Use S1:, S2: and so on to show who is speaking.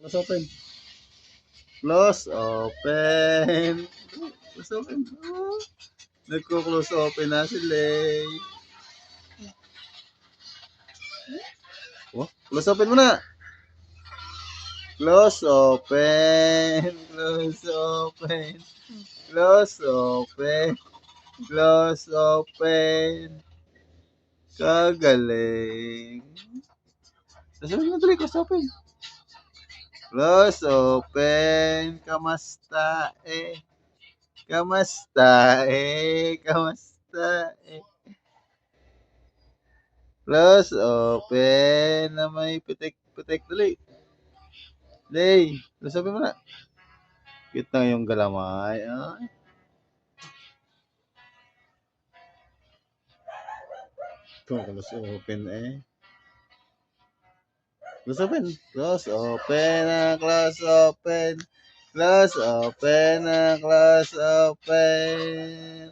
S1: Close open. Close open. Close open. Oh, nagko-close open na si Lay. Oh, close open mo na. Close open. Close open. Close open. Close open. Kagaling. Sasabihin mo tuloy, close open. Close open. Kamasta eh. Kamasta eh. Kamasta eh. Close open na may pitik-pitik tuloy. Lay, close open mo na. Cute na yung galamay. Ay. Close open eh. Close open. Close open na. Close open. Close open na. Close open.